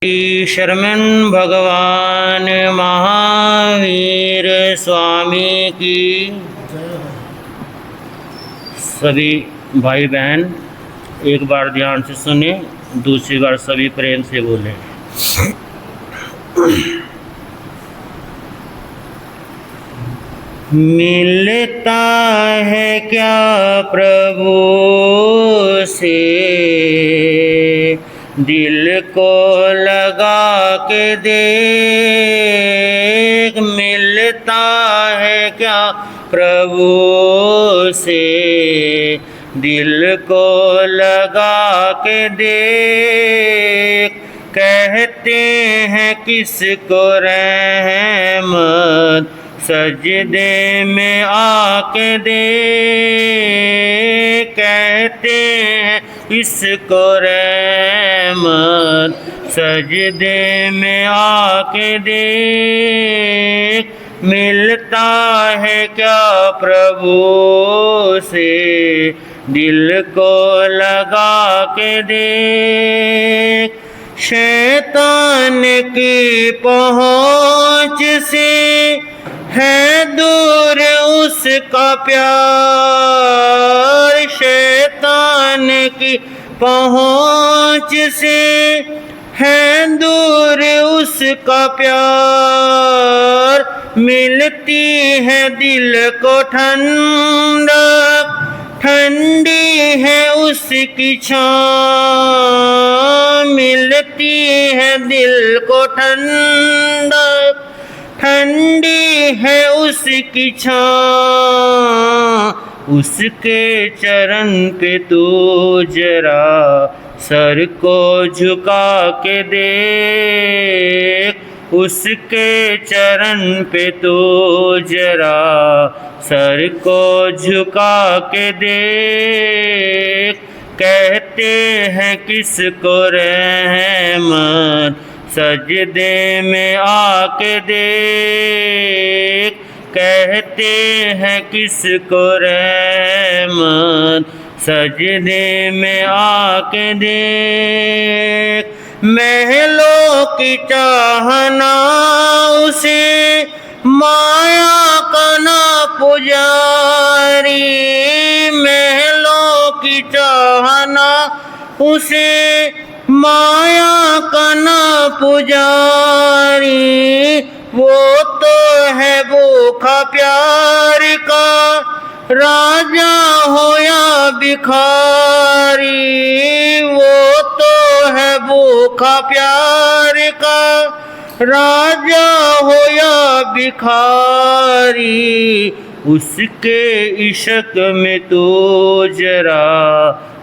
श्री शरमन भगवान महावीर स्वामी की सभी भाई बहन एक बार ध्यान से सुने, दूसरी बार सभी प्रेम से बोलें। मिलता है क्या प्रभु से दिल को लगा के देख, मिलता है क्या प्रभु से दिल को लगा के देख। कहते हैं किसको रहमत सजदे में आके देख, कहते हैं इसको रहमत सजदे में आके देख। मिलता है क्या प्रभु से दिल को लगा के देख। शैतान की पहुँच से है दूर उसका प्यार, शैतान की पहुँच से है दूर उसका प्यार। मिलती है दिल को ठंडक, ठंडी है उसकी छाँव। मिलती है दिल को ठंडक, ठंडी है उसकी छाँव। उसके चरण पे तू जरा सर को झुका के देख, उसके चरण पे तू जरा सर को झुका के देख। कहते हैं किसको रहमत सजदे में आके देख, कहते हैं किसको रहमत सजदे में आके देख। महलों की चाहना उसे माया का ना पुजारी, महलों की चाहना उसे माया का ना पुजारी। वो तो है भूखा प्यार का राजा हो या भिखारी, वो तो है भूखा प्यार का राजा हो या भिखारी। उसके इश्क में तो जरा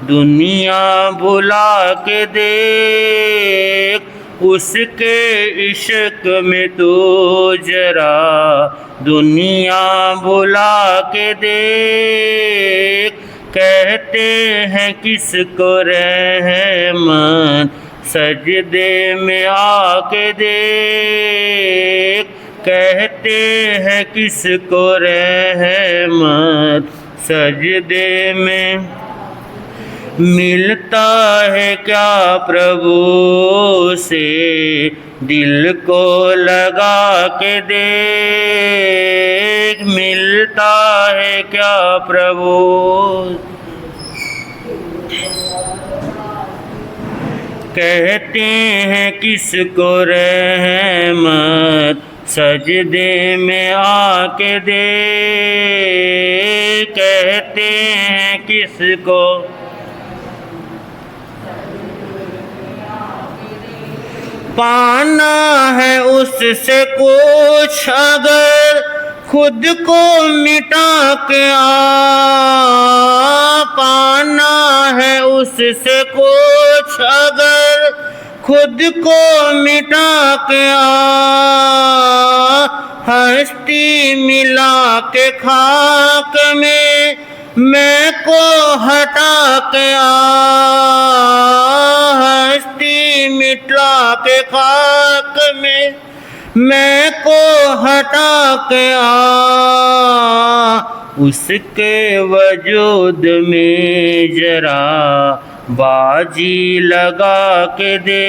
दुनिया भुला के देख, उसके इश्क में तो जरा दुनिया भुला के देख। कहते हैं किसको रहमत सजदे में आके देख, कहते हैं किसको रहमत सजदे में। मिलता है क्या प्रभु से दिल को लगा के देख, मिलता है क्या प्रभु। कहते हैं किसको रहमत सजदे में आके देख, कहते हैं किसको। पाना है उससे कुछ अगर खुद को मिटा के आ, पाना है उससे कुछ अगर खुद को मिटा के आ। हस्ती मिला के खाक में मैं को हटा के आ, हस्ती मिटा के खाक में मैं को हटा के आ। उसके वजूद में जरा बाजी लगा के दे,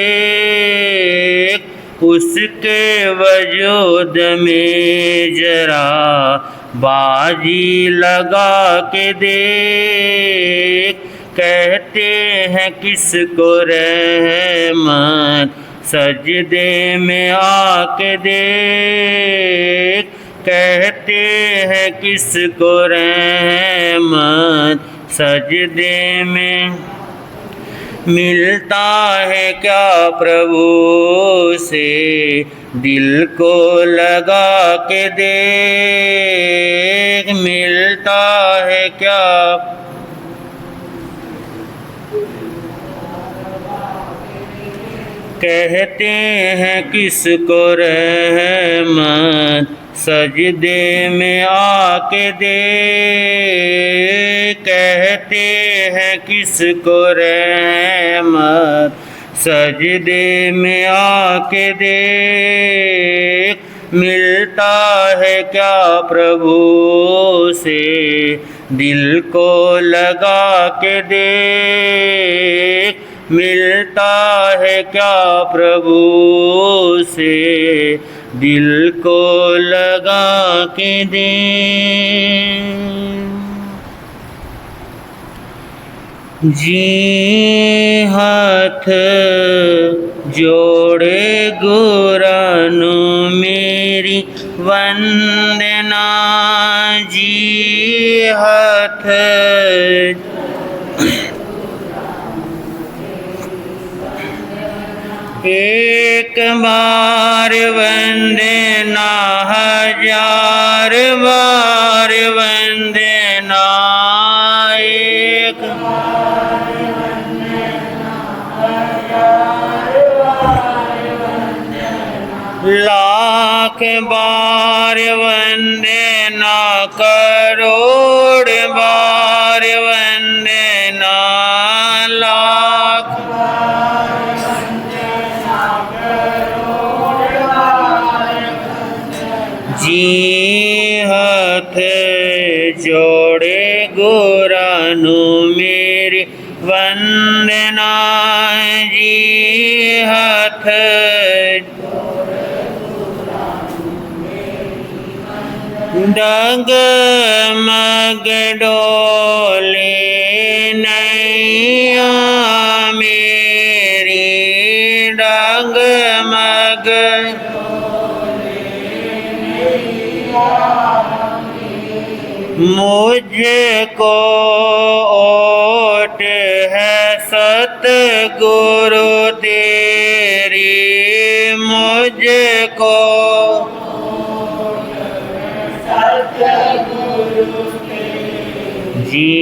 उसके वजूद में जरा बाजी लगा के देख। कहते हैं किसको रहमत सजदे में आके देख। कहते हैं किसको रहमत सजदे में। मिलता है क्या प्रभु से दिल को लगा के देख। मिलता है क्या कहते हैं किसको रहमत सजदे में आके दे। कहते हैं किसको रहमत सजदे में आके दे। मिलता है क्या प्रभु से दिल को लगा के देख। मिलता है क्या प्रभु से दिल को लगा के दे। जी हाथ जोड़े गुरानु मेरी वंदना। जी हाथ एक बार वंदना हजार बार वंदना। एक बार वंदना हजार बार वंदना। लाख बार वंदना करोड़ बार वंदना। लाख जी हाथ जोड़े गुरानु मेरी वंदना। जी हाथ डगमग डोले नैया मेरी। डगमग मुझको ओट है सतगुरु तेरी। मुझको सतगुरु तेरी। जी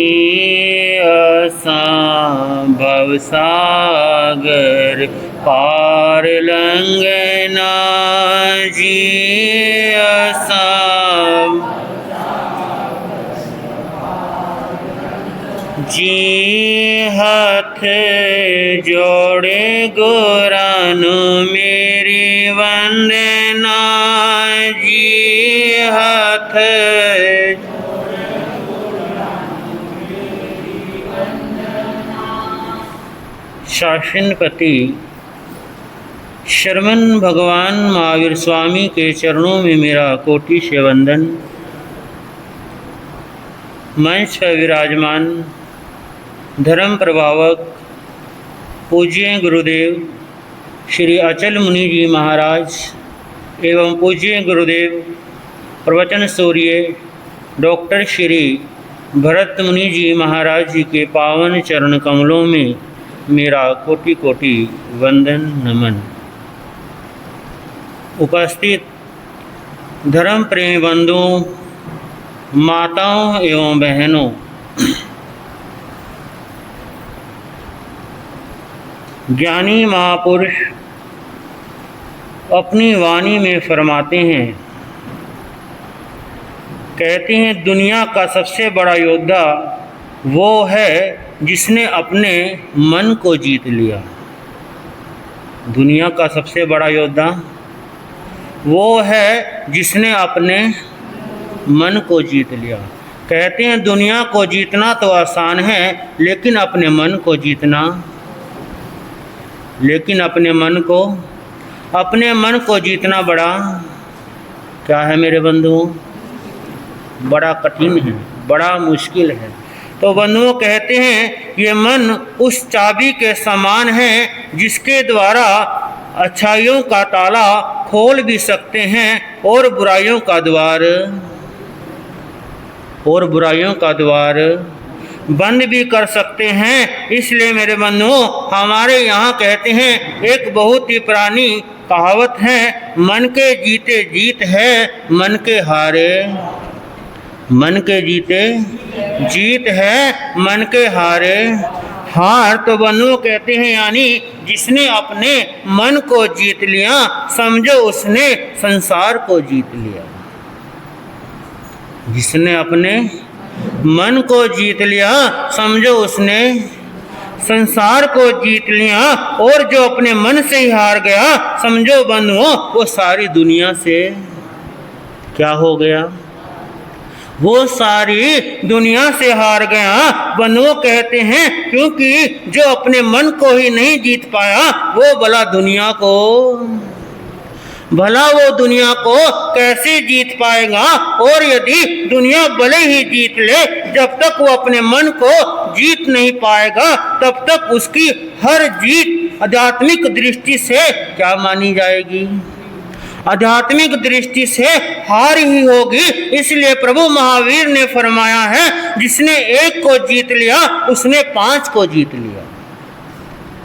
असां भवसागर पार लंघना। जी असां जी हाथ जोड़े गुरानु मेरी वंदना। जी हाथ शासनपति शरमन भगवान महावीर स्वामी के चरणों में मेरा कोटि से वंदन। मंच पर विराजमान धर्म प्रभावक पूज्य गुरुदेव श्री अचल मुनि जी महाराज एवं पूज्य गुरुदेव प्रवचन सूर्य डॉक्टर श्री भरत मुनि जी महाराज जी के पावन चरण कमलों में मेरा कोटि कोटि वंदन नमन। उपस्थित धर्म प्रेमी बंधुओं, माताओं एवं बहनों, ज्ञानी महापुरुष अपनी वाणी में फरमाते हैं, कहते हैं दुनिया का सबसे बड़ा योद्धा वो है जिसने अपने मन को जीत लिया। दुनिया का सबसे बड़ा योद्धा वो है जिसने अपने मन को जीत लिया। कहते हैं दुनिया को जीतना तो आसान है, लेकिन अपने मन को अपने मन को जीतना बड़ा क्या है मेरे बंधुओं, बड़ा कठिन है, बड़ा मुश्किल है। तो बंधुओं कहते हैं ये मन उस चाबी के समान है जिसके द्वारा अच्छाइयों का ताला खोल भी सकते हैं और बुराइयों का द्वार बंद भी कर सकते हैं। इसलिए मेरे बंधुओं हमारे यहाँ कहते हैं एक बहुत ही पुरानी कहावत है, मन के जीते जीत है, मन के हारे मन के जीते जीत है, मन के हारे हार। तो बंधुओं कहते हैं यानी जिसने अपने मन को जीत लिया समझो उसने संसार को जीत लिया। जिसने अपने मन को जीत लिया समझो उसने संसार को जीत लिया। और जो अपने मन से ही हार गया समझो बंधुओं वो सारी दुनिया से क्या हो गया, वो सारी दुनिया से हार गया। बंधुओं कहते हैं क्योंकि जो अपने मन को ही नहीं जीत पाया वो भला वो दुनिया को कैसे जीत पाएगा। और यदि दुनिया भले ही जीत ले जब तक वो अपने मन को जीत नहीं पाएगा तब तक उसकी हर जीत आध्यात्मिक दृष्टि से क्या मानी जाएगी, आध्यात्मिक दृष्टि से हार ही होगी। इसलिए प्रभु महावीर ने फरमाया है जिसने एक को जीत लिया उसने 5 को जीत लिया।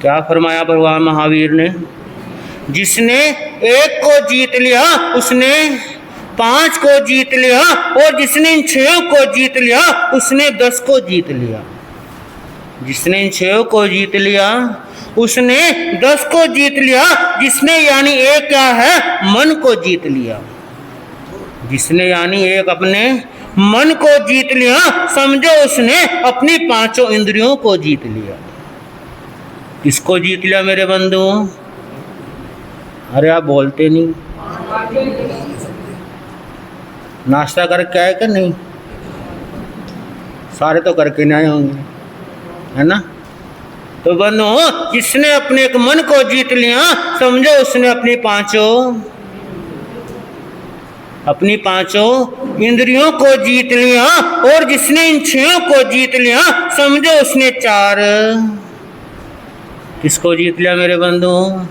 क्या फरमाया भगवान महावीर ने, जिसने एक को जीत लिया उसने 5 को जीत लिया और जिसने 6 को जीत लिया उसने 10 को जीत लिया। जिसने 6 को जीत लिया उसने 10 को जीत लिया। जिसने यानी एक क्या है, मन को जीत लिया। जिसने यानी एक अपने मन को जीत लिया समझो उसने अपनी 5 इंद्रियों को जीत लिया। किसको जीत लिया मेरे बंधुओं? अरे आप बोलते नहीं, नाश्ता करके आए कि नहीं? सारे तो करके नहीं आए होंगे, है ना? तो बंधुओं जिसने अपने एक मन को जीत लिया समझो उसने अपनी 5 इंद्रियों को जीत लिया। और जिसने इन 6 को जीत लिया समझो उसने 4 किसको जीत लिया मेरे बंधुओं?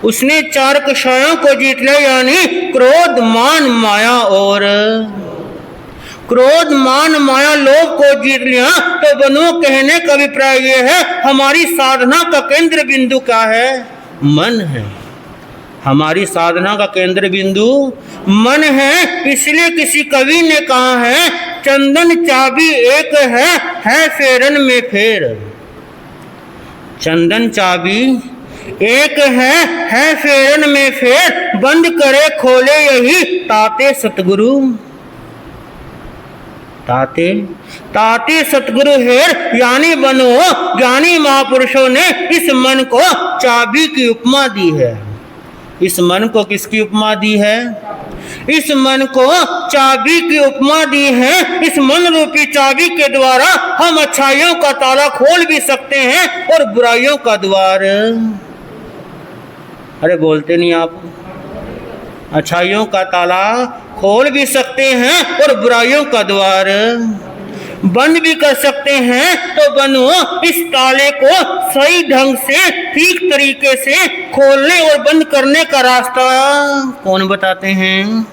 उसने 4 कषायों को जीत लिया यानी क्रोध मान माया लोभ को जीत लिया। तो बंधुओं कहने का अभिप्राय ये है हमारी साधना का केंद्र बिंदु क्या है, मन है। हमारी साधना का केंद्र बिंदु मन है। इसलिए किसी कवि ने कहा है चंदन चाबी एक है फेरन में फेर। चंदन चाबी एक है फेरन में फेर, बंद करे खोले यही ताते सतगुरु। ताते सतगुरु हेर यानी बनो ज्ञानी महापुरुषों ने इस मन को चाबी की उपमा दी है। इस मन को किसकी उपमा दी है? इस मन को चाबी की उपमा दी है। इस मन रूपी चाबी के द्वारा हम अच्छाइयों का ताला खोल भी सकते हैं और बुराइयों का द्वार, अरे बोलते नहीं आप, अच्छाइयों का ताला खोल भी सकते हैं और बुराइयों का द्वार बंद भी कर सकते हैं। तो बंधुओं इस ताले को सही ढंग से ठीक तरीके से खोलने और बंद करने का रास्ता कौन बताते हैं?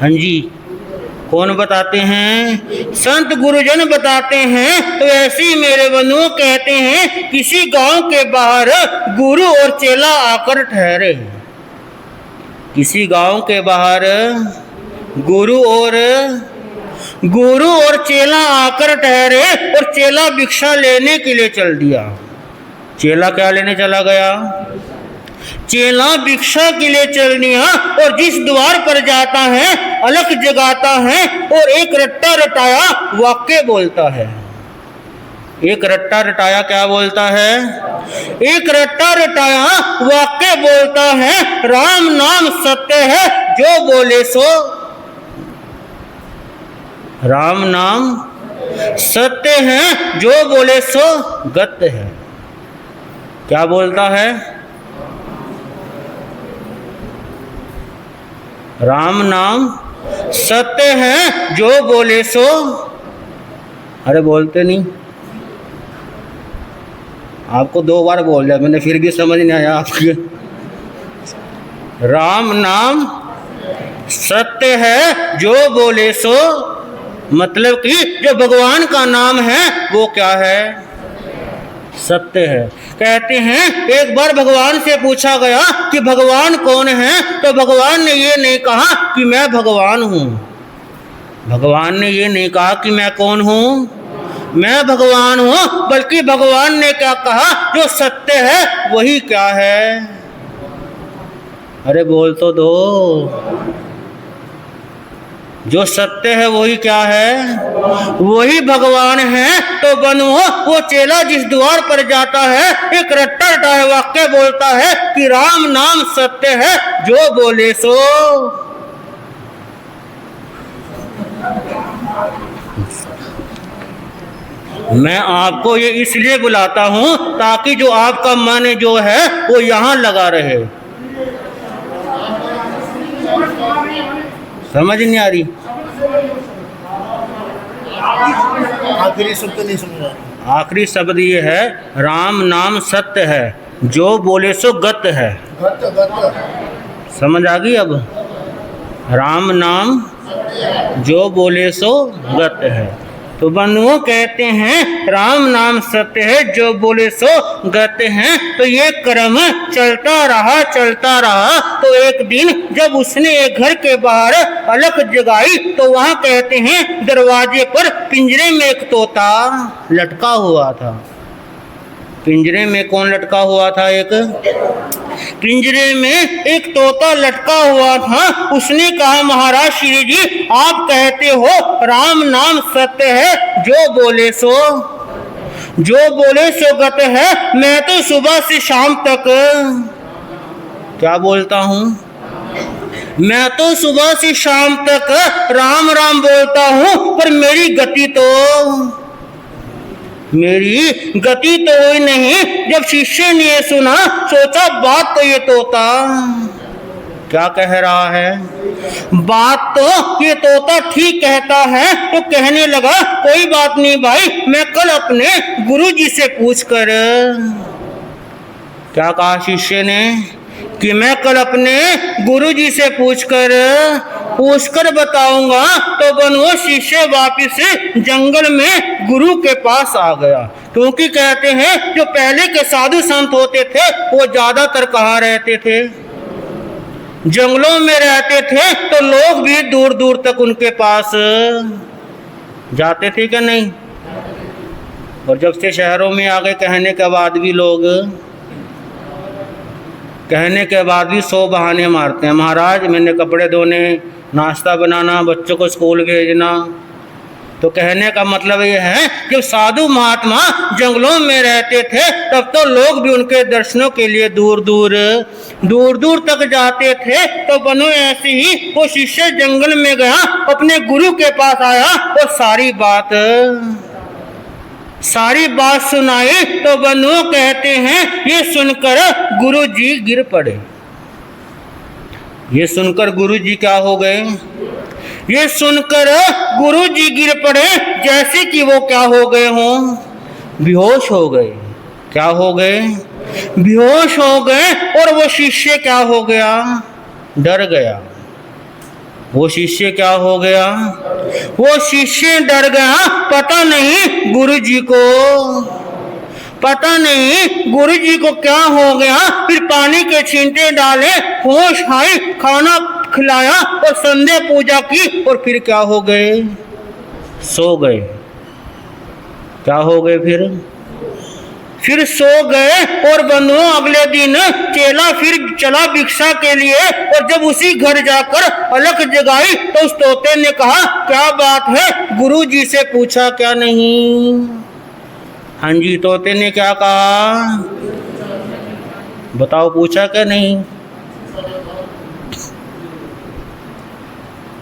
हाँ जी, कौन बताते हैं? संत गुरुजन बताते हैं। तो ऐसे ही मेरे बंधुओं कहते हैं किसी गांव के बाहर गुरु और चेला आकर ठहरे। किसी गांव के बाहर गुरु और चेला आकर ठहरे और चेला भिक्षा लेने के लिए चल दिया। चेला क्या लेने चला गया? चेला भिक्षा के लिए चल दिया। और जिस द्वार पर जाता है अलख जगाता है और एक रट्टा रटाया वाक्य बोलता है। एक रट्टा रटाया क्या बोलता है? एक रट्टा रटाया वाक्य बोलता है, राम नाम सत्य है जो बोले सो। राम नाम सत्य है जो बोले सो गत्य है। क्या बोलता है? राम नाम सत्य है, जो बोले सो। अरे बोलते नहीं, आपको 2 बार बोल दिया मैंने, फिर भी समझ नहीं आया आपके। राम नाम सत्य है, जो बोले सो। मतलब कि जो भगवान का नाम है वो क्या है? सत्य है। कहते हैं एक बार भगवान से पूछा गया कि भगवान कौन है, तो भगवान ने ये नहीं कहा कि मैं भगवान हूँ। भगवान ने ये नहीं कहा कि मैं कौन हूँ, मैं भगवान हूँ, बल्कि भगवान ने क्या कहा? जो सत्य है वही क्या है? अरे बोल तो दो। जो सत्य है वही क्या है? वही भगवान है। तो बनो वो चेला जिस द्वार पर जाता है, एक रट्टा रटाए वाक्य बोलता है कि राम नाम सत्य है, जो बोले सो। मैं आपको ये इसलिए बुलाता हूं ताकि जो आपका मन जो है वो यहां लगा रहे। समझ नहीं आ रही? आखिरी शब्द नहीं समझा। आखिरी शब्द ये है, राम नाम सत्य है, जो बोले सो गत है। समझ आ गई? अब राम नाम जो बोले सो गत है। तो बंधुओं कहते हैं राम नाम सत्य है, जो बोले सो गत है। तो ये क्रम चलता रहा। तो एक दिन जब उसने एक घर के बाहर अलख जगाई, तो वहां कहते हैं दरवाजे पर पिंजरे में एक तोता लटका हुआ था। पिंजरे में कौन लटका हुआ था? एक पिंजरे में एक तोता लटका हुआ था। उसने कहा महाराज श्री जी, आप कहते हो राम नाम सत्य है, जो बोले सो गत है। मैं तो सुबह से शाम तक क्या बोलता हूँ? मैं तो सुबह से शाम तक राम राम बोलता हूँ, पर मेरी गति तो हुई नहीं। जब शिष्य ने ये सुना, सोचा बात तो ये तोता क्या कह रहा है, बात तो ये तोता ठीक कहता है। तो कहने लगा कोई बात नहीं भाई, मैं कल अपने गुरुजी से पूछकर, क्या कहा शिष्य ने कि मैं कल अपने गुरुजी से पूछकर बताऊंगा। तो बनो शिष्य वापिस जंगल में गुरु के पास आ गया। क्योंकि कहते हैं जो पहले के साधु संत होते थे वो ज्यादातर कहाँ रहते थे? जंगलों में रहते थे। तो लोग भी दूर दूर तक उनके पास जाते थे क्या? नहीं। और जब से शहरों में आ गए, कहने के बाद भी 100 बहाने मारते हैं। महाराज मैंने कपड़े धोने, नाश्ता बनाना, बच्चों को स्कूल भेजना। तो कहने का मतलब ये है कि साधु महात्मा जंगलों में रहते थे, तब तो लोग भी उनके दर्शनों के लिए दूर दूर तक जाते थे। तो बनो ऐसे ही वो शिष्य जंगल में गया, अपने गुरु के पास आया और सारी बात सुनाई। तो बनो कहते हैं ये सुनकर गुरु जी गिर पड़े। ये सुनकर गुरु जी क्या हो गए? ये सुनकर गुरु जी गिर पड़े, जैसे कि वो क्या हो गए हों? बेहोश हो गए। क्या हो गए? बेहोश हो गए। और वो शिष्य क्या हो गया? डर गया। वो शिष्य क्या हो गया? वो शिष्य डर गया। पता नहीं गुरु जी को क्या हो गया। फिर पानी के छींटे डाले, होश आई, खाना खिलाया और संध्या पूजा की, और फिर क्या हो गए? सो गए। क्या हो गए? फिर सो गए। और बंधुओं अगले दिन चेला फिर चला भिक्षा के लिए, और जब उसी घर जाकर अलख जगाई तो उस तोते ने कहा क्या बात है, गुरु जी से पूछा क्या नहीं? हाँ जी, तोते ने क्या कहा बताओ, पूछा क्या नहीं?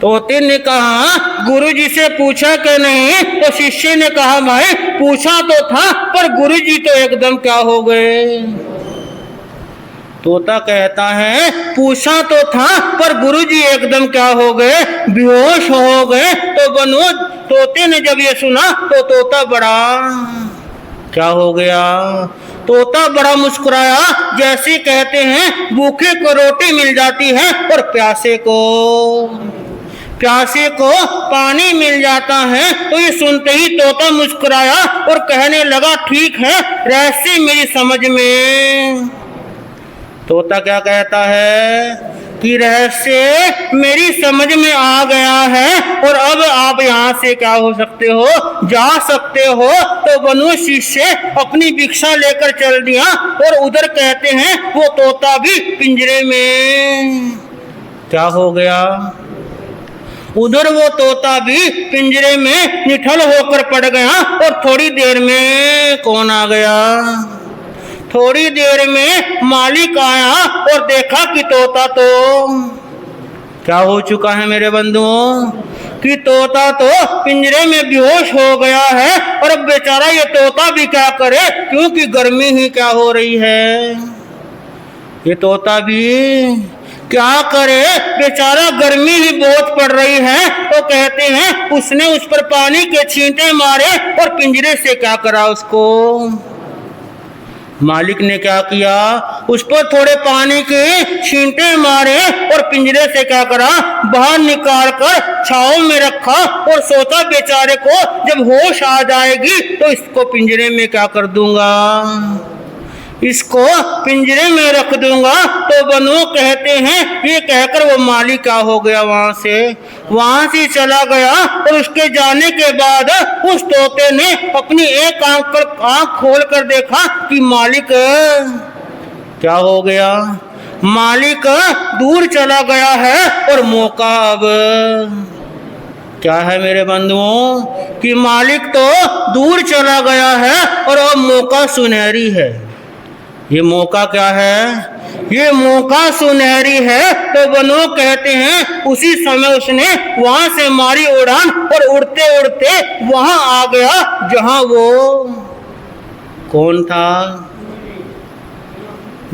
तोते ने कहा गुरुजी से पूछा क्या नहीं? तो शिष्य ने कहा भाई पूछा तो था, पर गुरुजी तो एकदम क्या हो गए? तोता कहता है पूछा तो था पर गुरुजी एकदम क्या हो गए, बेहोश हो गए। तो बनो तोते ने जब ये सुना तो तोता बड़ा क्या हो गया, तोता बड़ा मुस्कुराया। जैसे कहते हैं भूखे को रोटी मिल जाती है और प्यासे को पानी मिल जाता है। तो ये सुनते ही तोता मुस्कुराया और कहने लगा ठीक है, रहस्य मेरी समझ में। तोता क्या कहता है कि रहस्य मेरी समझ में आ गया है और अब आप यहाँ से क्या हो सकते हो, जा सकते हो। तो बनु शिष्य अपनी भिक्षा लेकर चल दिया और उधर कहते हैं वो तोता भी पिंजरे में क्या हो गया, उधर वो तोता भी पिंजरे में निठल होकर पड़ गया। और थोड़ी देर में कौन आ गया, थोड़ी देर में मालिक आया और देखा कि तोता तो क्या हो चुका है मेरे बंधुओं, कि तोता तो पिंजरे में बेहोश हो गया है। और अब बेचारा ये तोता भी क्या करे, क्योंकि गर्मी ही क्या हो रही है, ये तोता भी क्या करे, बेचारा गर्मी ही बहुत पड़ रही है। तो कहते हैं उसने उस पर पानी के छींटे मारे और पिंजरे से क्या करा, उसको मालिक ने क्या किया, उस पर थोड़े पानी के छींटे मारे और पिंजरे से क्या करा, बाहर निकाल कर छांव में रखा और सोचा बेचारे को जब होश आ जाएगी तो इसको पिंजरे में क्या कर दूंगा, इसको पिंजरे में रख दूंगा। तो बनो कहते हैं ये कहकर वो मालिक क्या हो गया, वहां से चला गया। और उसके जाने के बाद उस तोते ने अपनी एक आंख खोल कर देखा कि मालिक क्या हो गया, मालिक दूर चला गया है। और मौका अब क्या है मेरे बंधुओं, कि मालिक तो दूर चला गया है और अब मौका सुनहरी है। ये मौका क्या है, ये मौका सुनहरी है। तो बनो कहते हैं उसी समय उसने वहां से मारी उड़ान और उड़ते उड़ते वहां आ गया जहां वो कौन था,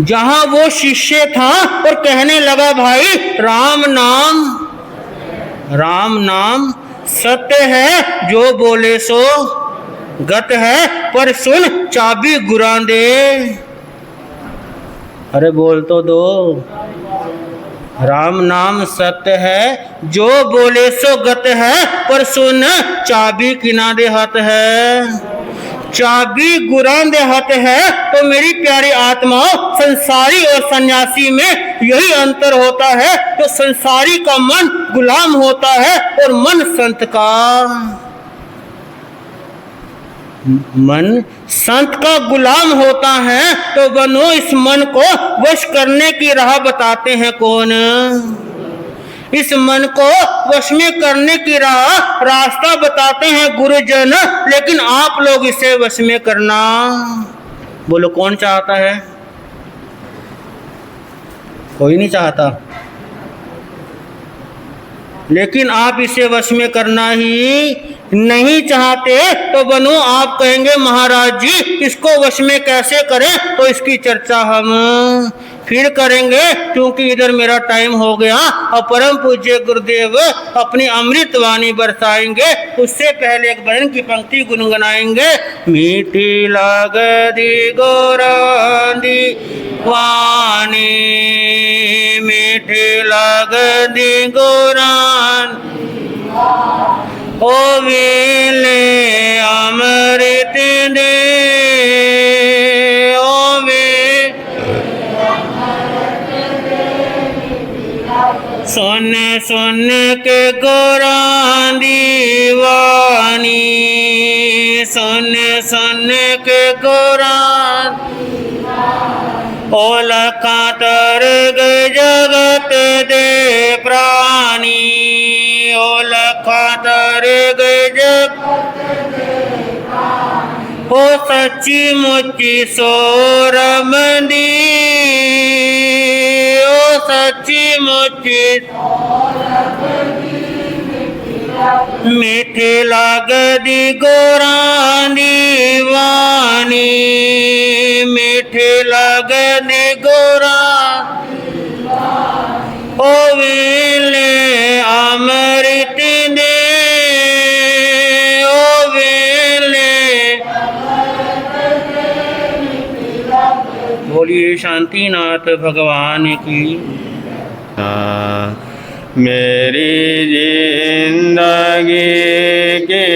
जहां वो शिष्य था। और कहने लगा भाई राम नाम सत्य है, जो बोले सो गत है, पर सुन चाबी गुरा दे। अरे बोल तो दो, राम नाम सत्य है, जो बोले सो गत है, पर सुन चाबी किना दे हाथ है, चाबी गुरान दे हाथ है। तो मेरी प्यारी आत्माओं, संसारी और सन्यासी में यही अंतर होता है। तो संसारी का मन गुलाम होता है और मन संत का गुलाम होता है। तो बनो इस मन को वश करने की राह बताते हैं कौन, इस मन को वश में करने की रास्ता बताते हैं गुरुजन। लेकिन आप लोग इसे वश में करना बोलो कौन चाहता है, कोई नहीं चाहता, लेकिन आप इसे वश में करना ही नहीं चाहते। तो बनो आप कहेंगे महाराज जी इसको वश में कैसे करें, तो इसकी चर्चा हम फिर करेंगे, क्योंकि इधर मेरा टाइम हो गया। और परम पूज्य गुरुदेव अपनी अमृत वाणी बरसाएंगे। उससे पहले एक भजन की पंक्ति गुनगुनाएंगे। मीठी लागदी गोरांदी वाणी, मीठी लागदी गोरान, ओ वेले अमृत दे, ओ वे सुन सुन के गोरां दीवानी, सुन सुन के गोरां, ओ लखा तर गए जगत दे प्राणी, ओ लखा तर गए जगत दे प्राणी, ओ सच्ची मुच्ची सोरमदी, ओ सच्ची मुच्ची मीठी लागदी गोरां दी वाणी, मीठी लागदी गोरां शांतिनाथ भगवान की। मेरी जिंदगी के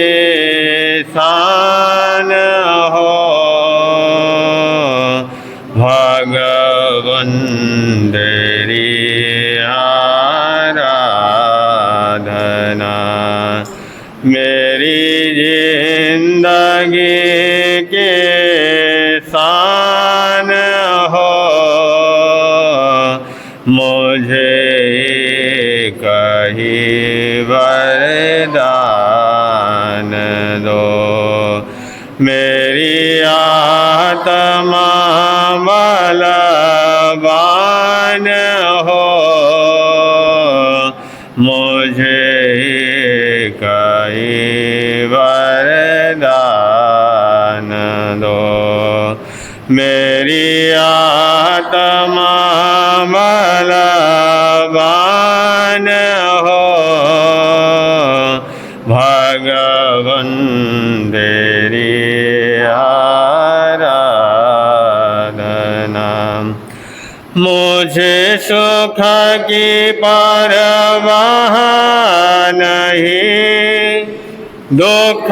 शान हो भगवन तेरी आराधना। मेरी जिंदगी के शान हो मुझे कहीं वरदान दो। मेरी आत्मा बलवान हो मुझे कहीं वरदान दो। मेरी आत्मा बलवान हो भगवन तेरी आराधना। मुझे सुख की परवाह नहीं, दुख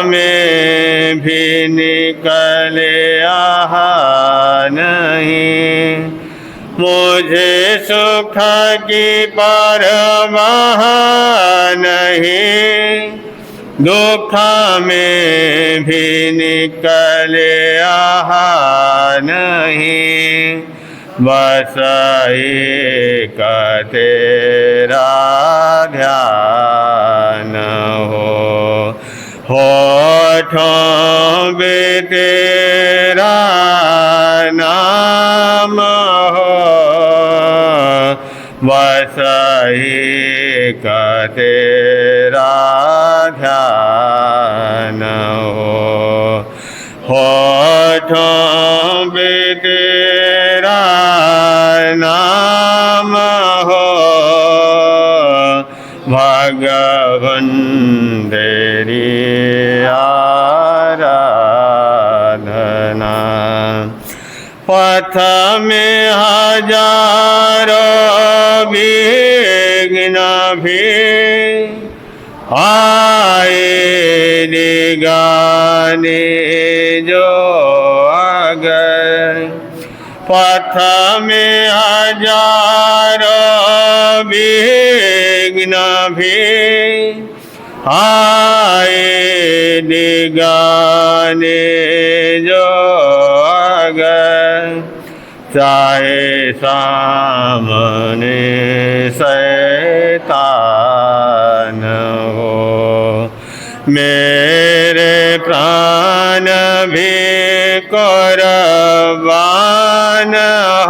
में भी निकले आहा नहीं। मुझे सुख की परवाह नहीं, दुख में भी निकले आहा नहीं। बस एक तेरा ध्यान होठों पे तेरा नाम हो। बस एक तेरा ध्यान होठों पे तेरा नाम हो भगवन तेरी आराधना। पथ में हजारों विघ्न भी आए निगाने जो अगर। पथ में हजारों विघ्न भी आए निगाने जो अगर। चाहे सामने शैतान हो मेरे प्राण भी कुर्बान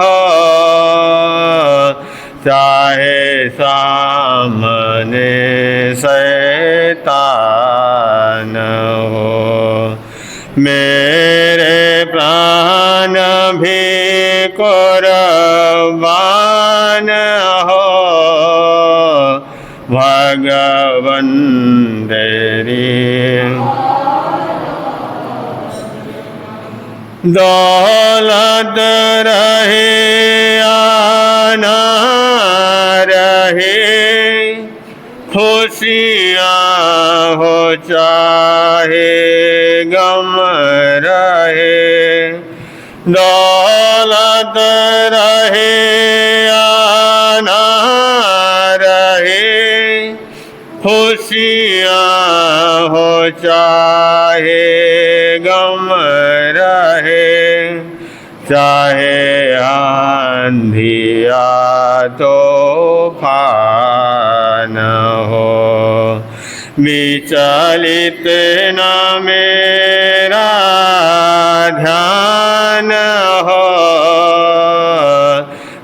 हो। चाहे सामने शैतान हो मेरे प्राण भी कुर्बान हो भगवन तेरी। दौलत रहे आना रहे, खुशियाँ हो चाहे गम रहे। दौलत रहे आना रहे, खुशियाँ हो चाहे गम रहे। चाहे आंधिया तूफान हो विचलित न मेरा ध्यान हो।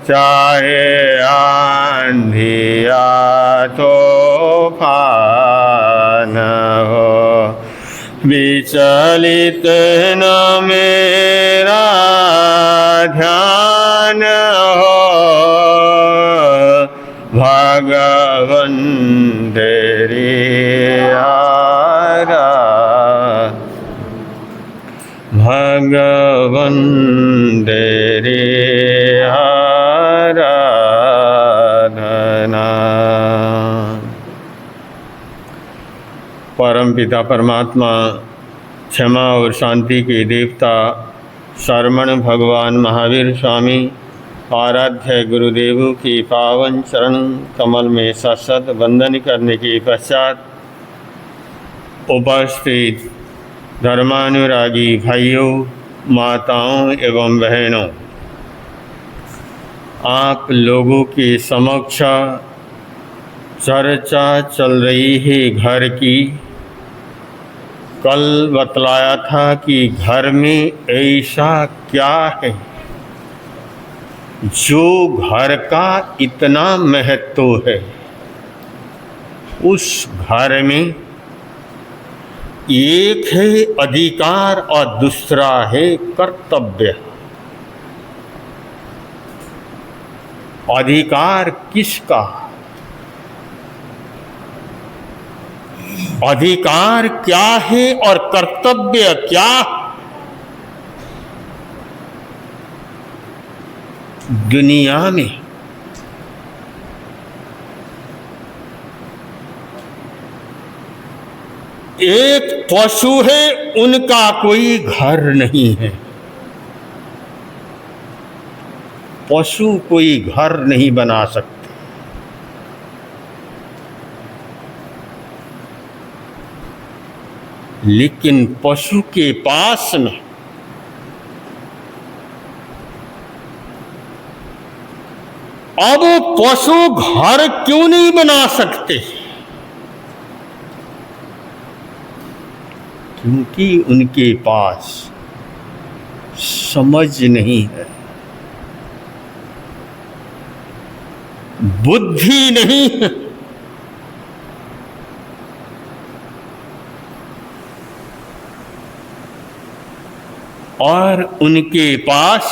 चाहे आंधिया तूफान हो विचलित न मेरा ध्यान हो भगवन तेरी भगवन तेरी परम पिता परमात्मा, क्षमा और शांति के देवता शरवण भगवान महावीर स्वामी आराध्य गुरुदेवों की पावन चरण कमल में सशत वंदन करने के पश्चात उपस्थित धर्मानुरागी भाइयों, माताओं एवं बहनों, आप लोगों के समक्ष चर्चा चल रही है घर की। कल बतलाया था कि घर में ऐसा क्या है जो घर का इतना महत्व है। उस घर में एक है अधिकार और दूसरा है कर्तव्य। अधिकार किसका? अधिकार क्या है और कर्तव्य क्या? दुनिया में एक पशु है, उनका कोई घर नहीं है। पशु कोई घर नहीं बना सकते। लेकिन पशु के पास में अब पशु घर क्यों नहीं बना सकते? क्योंकि उनके पास समझ नहीं है, बुद्धि नहीं है। और उनके पास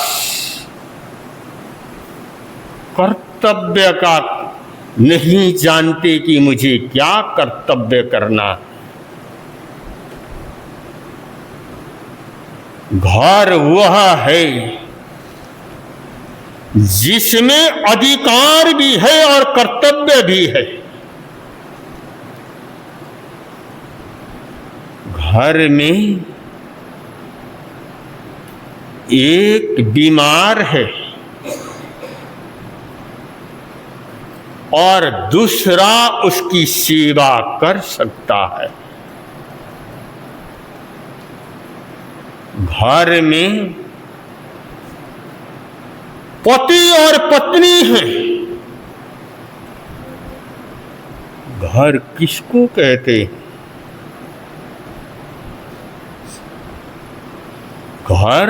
कर्तव्य का नहीं जानते कि मुझे क्या कर्तव्य करना। घर वह है जिसमें अधिकार भी है और कर्तव्य भी है। घर में एक बीमार है और दूसरा उसकी सेवा कर सकता है। घर में पति और पत्नी है। घर किसको कहते हैं? घर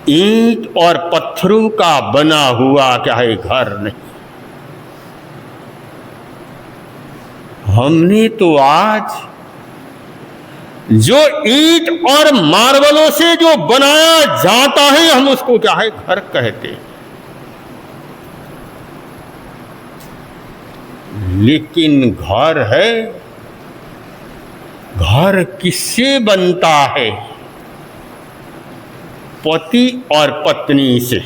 ईंट और पत्थरों का बना हुआ क्या है, घर नहीं। हमने तो आज जो ईंट और मार्बलों से जो बनाया जाता है, हम उसको क्या है, घर कहते हैं। लेकिन घर है, घर किससे बनता है? पति और पत्नी से।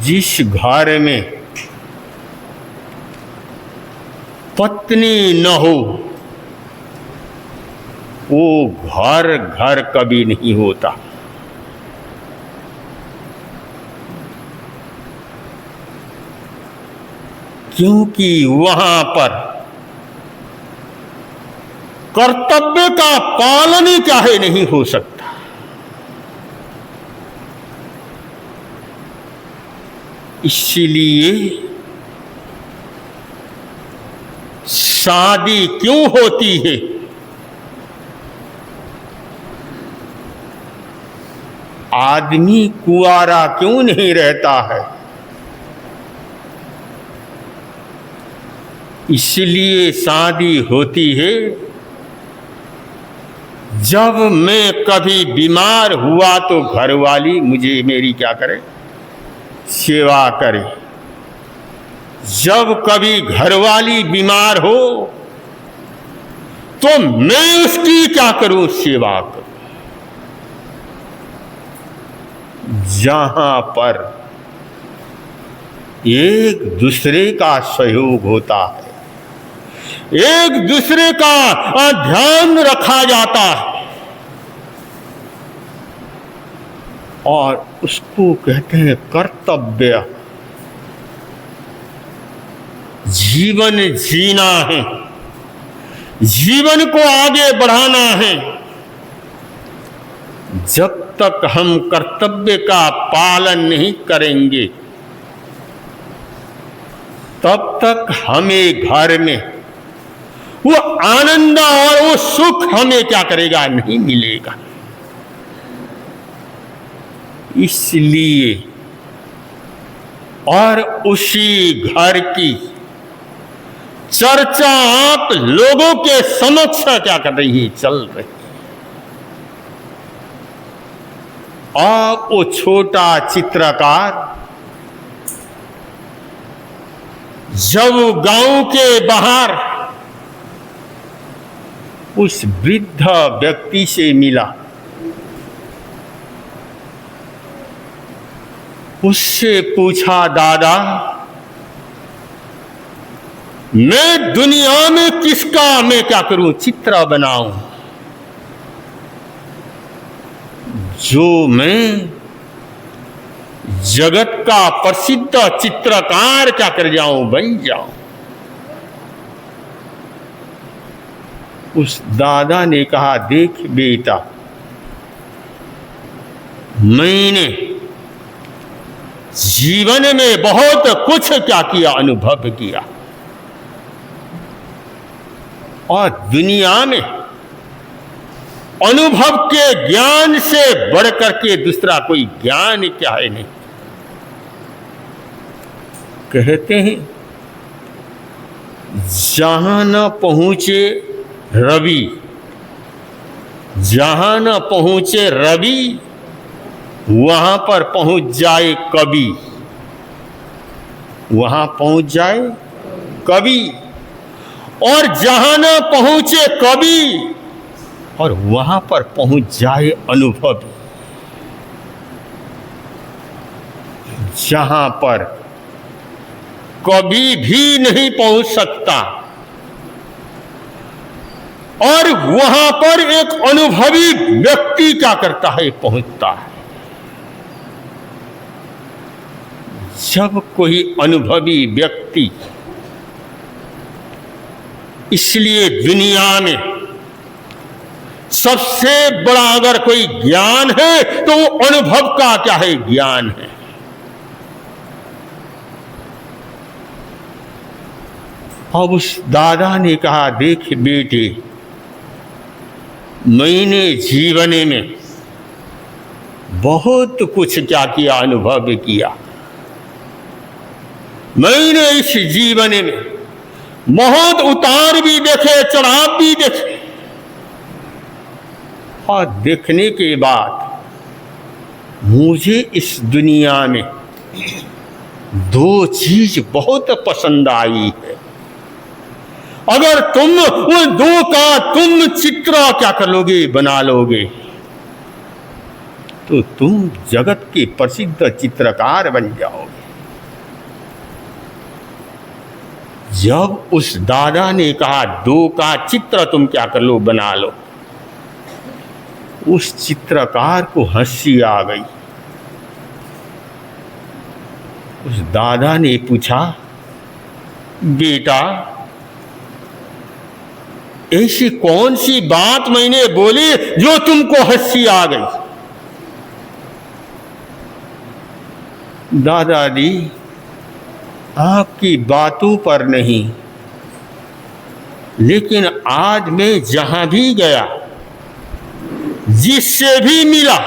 जिस घर में पत्नी न हो वो घर कभी नहीं होता। क्योंकि वहां पर कर्तव्य का पालन ही चाहे नहीं हो सकता। इसलिए शादी क्यों होती है? आदमी कुंवारा क्यों नहीं रहता है? इसलिए शादी होती है जब मैं कभी बीमार हुआ तो घरवाली मुझे मेरी क्या करे, सेवा करे। जब कभी घरवाली बीमार हो तो मैं उसकी क्या करूं, सेवा करूं। जहां पर एक दूसरे का सहयोग होता है, एक दूसरे का ध्यान रखा जाता है, और उसको कहते हैं कर्तव्य। जीवन जीना है, जीवन को आगे बढ़ाना है। जब तक हम कर्तव्य का पालन नहीं करेंगे, तब तक हमें घर में वो आनंद और वो सुख हमें क्या करेगा, नहीं मिलेगा। इसलिए और उसी घर की चर्चा आप लोगों के समक्ष क्या कर रही है, चल रही है। और वो छोटा चित्रकार जब गांव के बाहर उस वृद्ध व्यक्ति से मिला, उससे पूछा, दादा मैं दुनिया में किसका मैं क्या करूं, चित्र बनाऊं, जो मैं जगत का प्रसिद्ध चित्रकार क्या कर जाऊं, बन जाऊं। उस दादा ने कहा, देख बेटा, मैंने जीवन में बहुत कुछ क्या किया, अनुभव किया, और दुनिया में अनुभव के ज्ञान से बढ़कर के दूसरा कोई ज्ञान क्या है नहीं। कहते हैं जहां न पहुंचे रवि, जहां न पहुंचे रवि वहां पर पहुंच जाए कवि, वहां पहुंच जाए कवि, और जहां न पहुंचे कवि और वहां पर पहुंच जाए अनुभवी। जहां पर कभी भी नहीं पहुंच सकता और वहां पर एक अनुभवी व्यक्ति क्या करता है, पहुंचता है। जब कोई अनुभवी व्यक्ति, इसलिए दुनिया में सबसे बड़ा अगर कोई ज्ञान है तो वो अनुभव का क्या है, ज्ञान है। अब उस दादा ने कहा, देख बेटे, मैंने जीवन में बहुत कुछ क्या किया, अनुभव किया। मैंने इस जीवन में बहुत उतार भी देखे, चढ़ाव भी देखे, और देखने के बाद मुझे इस दुनिया में दो चीज बहुत पसंद आई है। अगर तुम उन दो का तुम चित्र क्या कर लोगे, बना लोगे, तो तुम जगत के प्रसिद्ध चित्रकार बन जाओगे। जब उस दादा ने कहा, दो का चित्र तुम क्या कर लो, बना लो, उस चित्रकार को हंसी आ गई। उस दादा ने पूछा, बेटा ऐसी कौन सी बात मैंने बोली जो तुमको हंसी आ गई? दादाजी आपकी बातों पर नहीं, लेकिन आज मैं जहां भी गया, जिससे भी मिला,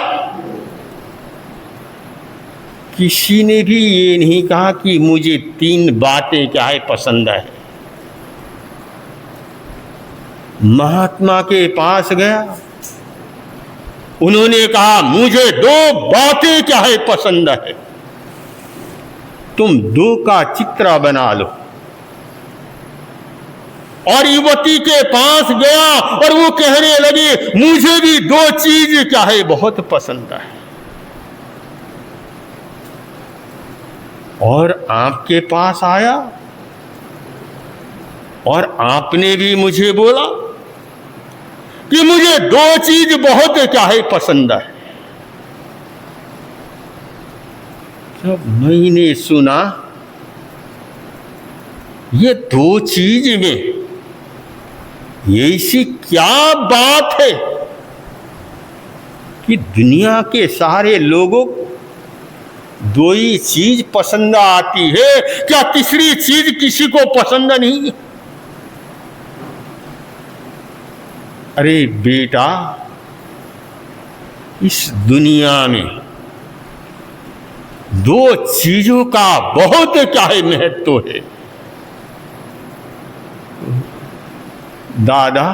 किसी ने भी ये नहीं कहा कि मुझे तीन बातें क्या है पसंद है। महात्मा के पास गया, उन्होंने कहा मुझे दो बातें क्या है पसंद है, तुम दो का चित्र बना लो। और युवती के पास गया और वो कहने लगी मुझे भी दो चीज क्या है बहुत पसंद है। और आपके पास आया और आपने भी मुझे बोला कि मुझे दो चीज बहुत क्या है पसंद है। जब मैंने सुना ये दो चीज में ऐसी क्या बात है कि दुनिया के सारे लोगों को दो ही चीज पसंद आती है, क्या तीसरी चीज किसी को पसंद नहीं? अरे बेटा, इस दुनिया में दो चीजों का बहुत क्या है महत्व है। दादा,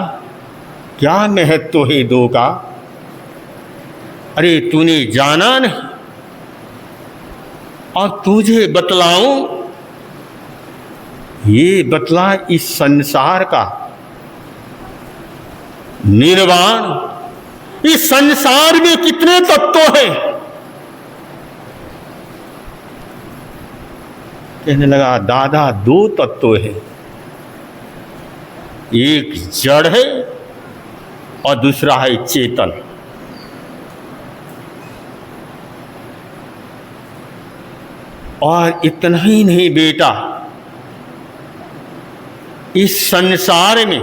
क्या महत्व है दो का? अरे तूने जाना नहीं, और तुझे बतलाऊं, ये बतला इस संसार का निर्वाण। इस संसार में कितने तत्व हैं? कहने लगा, दादा दो तत्व हैं, एक जड़ है और दूसरा है चेतन। और इतना ही नहीं बेटा, इस संसार में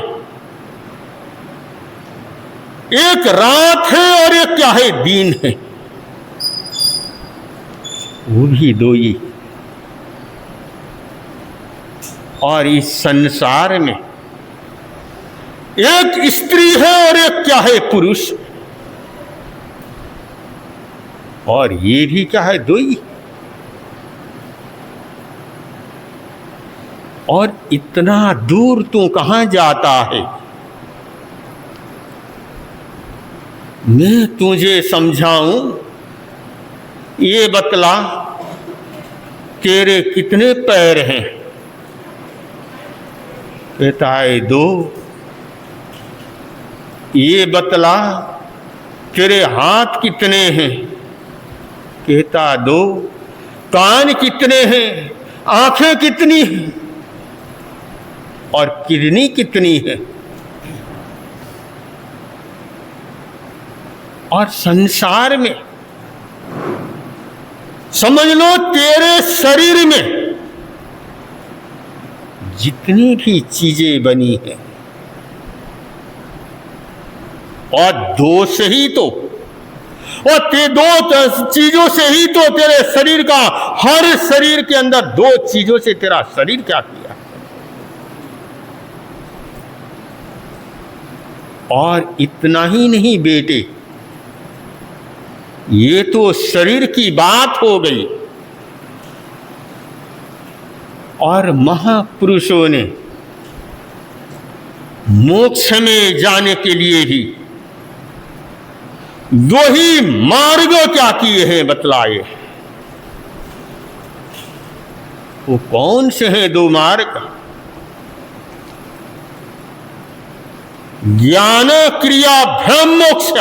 एक रात है और एक क्या है दिन है, वो भी दो ही। और इस संसार में एक स्त्री है और एक क्या है पुरुष, और ये भी क्या है दो ही। और इतना दूर तू कहां जाता है? मैं तुझे समझाऊं, ये बतला तेरे कितने पैर हैं? कहता है दो। ये बतला तेरे हाथ कितने हैं? कहता दो। कान कितने हैं? आंखें कितनी हैं? और किडनी कितनी है? और संसार में समझ लो तेरे शरीर में जितनी भी चीजें बनी हैं, और दो से ही तो, और ते दो चीजों से ही तो तेरे शरीर का, हर शरीर के अंदर दो चीजों से तेरा शरीर क्या किया। और इतना ही नहीं बेटे, ये तो शरीर की बात हो गई, और महापुरुषों ने मोक्ष में जाने के लिए ही दो ही मार्ग क्या किए हैं बतलाए। वो कौन से हैं दो मार्ग? ज्ञान क्रिया ब्रह्म मोक्ष,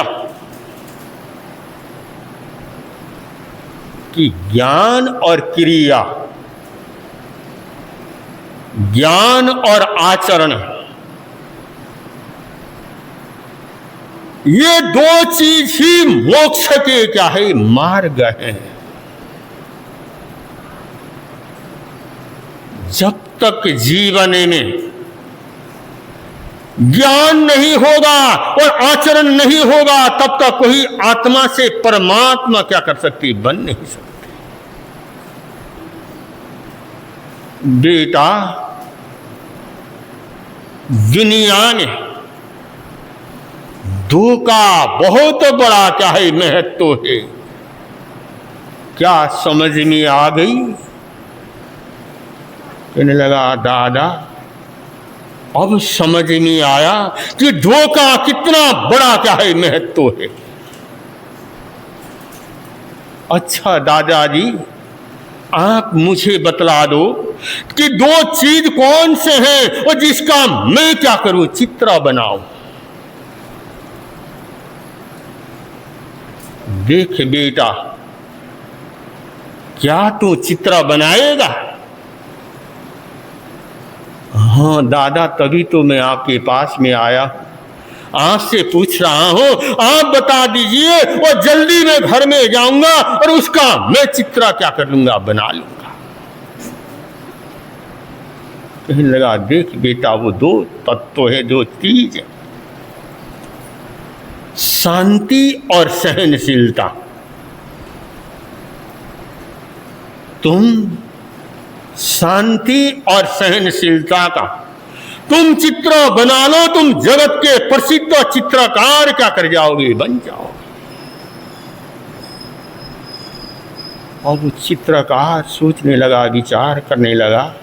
कि ज्ञान और क्रिया, ज्ञान और आचरण, ये दो चीज ही मोक्ष के क्या है मार्ग हैं। जब तक जीवन में ज्ञान नहीं होगा और आचरण नहीं होगा, तब तक कोई आत्मा से परमात्मा क्या कर सकती? बन नहीं सकती। बेटा, दुनिया में दो का बहुत बड़ा क्या है महत्व है। क्या समझ में आ गई? कहने लगा, दादा अब समझ में आया कि दो का कितना बड़ा क्या है महत्व है। अच्छा दादाजी, आप मुझे बतला दो कि दो चीज कौन से हैं और जिसका मैं क्या करूं, चित्र बनाऊं। देख बेटा, क्या तू चित्र बनाएगा? हाँ दादा, तभी तो मैं आपके पास में आया, आपसे पूछ रहा हूं, आप बता दीजिए और जल्दी मैं घर में जाऊंगा और उसका मैं चित्र क्या कर लूंगा, बना लूंगा। कहने लगा, देख बेटा, वो दो तत्व है, दो चीज है, शांति और सहनशीलता। तुम शांति और सहनशीलता का तुम चित्र बना लो, तुम जगत के प्रसिद्ध चित्रकार क्या कर जाओगे, बन जाओगे। और वो चित्रकार सोचने लगा, विचार करने लगा,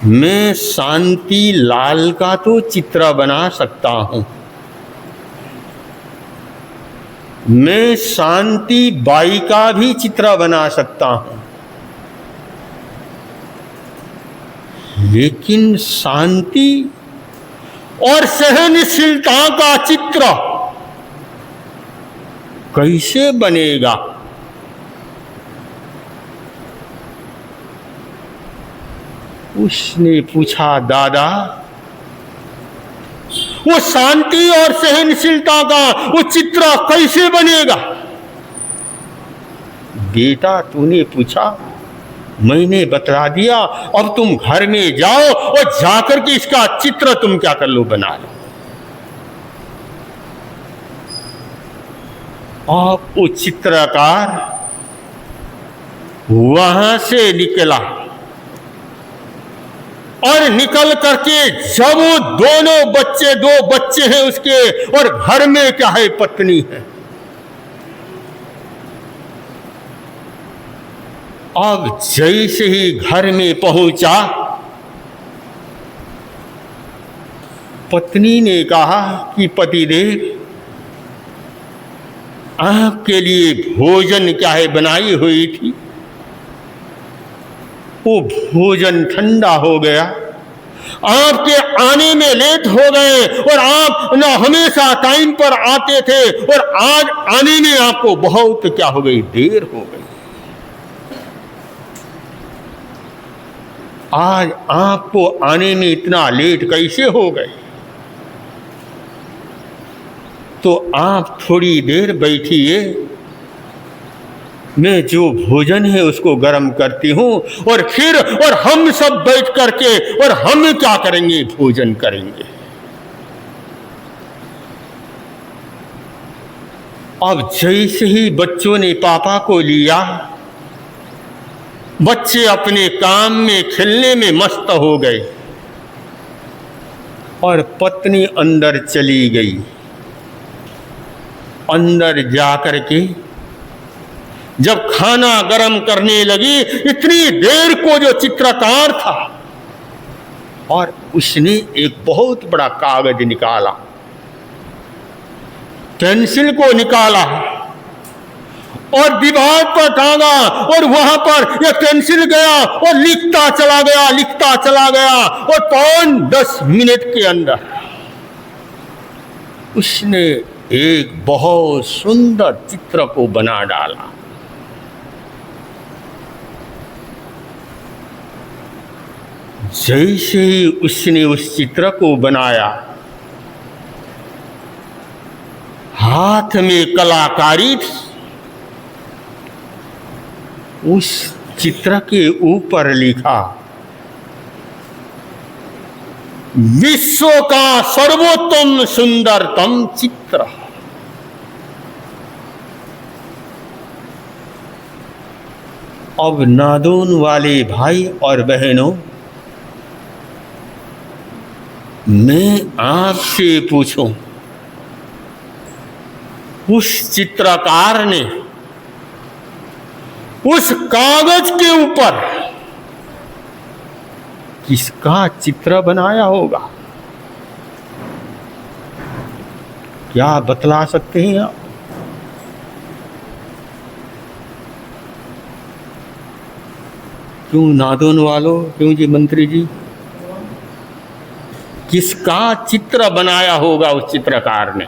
मैं शांति लाल का तो चित्र बना सकता हूं, मैं शांति बाई का भी चित्र बना सकता हूं, लेकिन शांति और सहनशीलता का चित्र कैसे बनेगा? उसने पूछा, दादा, वो शांति और सहनशीलता का वो चित्र कैसे बनेगा? बेटा, तूने पूछा, मैंने बता दिया, अब तुम घर में जाओ और जाकर के इसका चित्र तुम क्या कर लो, बना लो। और वो चित्रकार वहां से निकला और निकल करके जब वो दो बच्चे हैं उसके, और घर में क्या है, पत्नी है, अब जैसे ही घर में पहुंचा, पत्नी ने कहा कि पतिदेव, आपके लिए भोजन क्या है बनाई हुई थी, वो भोजन ठंडा हो गया, आपके आने में लेट हो गए, और आप ना हमेशा टाइम पर आते थे, और आज आने में आपको बहुत क्या हो गई, देर हो गई। आज आपको आने में इतना लेट कैसे हो गए? तो आप थोड़ी देर बैठिए, मैं जो भोजन है उसको गर्म करती हूं, और फिर और हम सब बैठ करके और हम क्या करेंगे, भोजन करेंगे। अब जैसे ही बच्चों ने पापा को लिया, बच्चे अपने काम में खेलने में मस्त हो गए, और पत्नी अंदर चली गई। अंदर जाकर के जब खाना गरम करने लगी, इतनी देर को जो चित्रकार था, और उसने एक बहुत बड़ा कागज निकाला, पेंसिल को निकाला और दीवार पर टांगा, और वहां पर यह पेंसिल गया और लिखता चला गया, और 5-10 मिनट के अंदर उसने एक बहुत सुंदर चित्र को बना डाला। जैसे ही उसने उस चित्र को बनाया, हाथ में कलाकारी थी, उस चित्र के ऊपर लिखा, विश्व का सर्वोत्तम सुंदरतम चित्र। अब नादौन वाले भाई और बहनों, मैं आपसे पूछूं, उस चित्रकार ने उस कागज के ऊपर किसका चित्र बनाया होगा? क्या बतला सकते हैं आप? क्यों नादौन वालों, क्यों जी मंत्री जी, किसका चित्र बनाया होगा उस चित्रकार ने?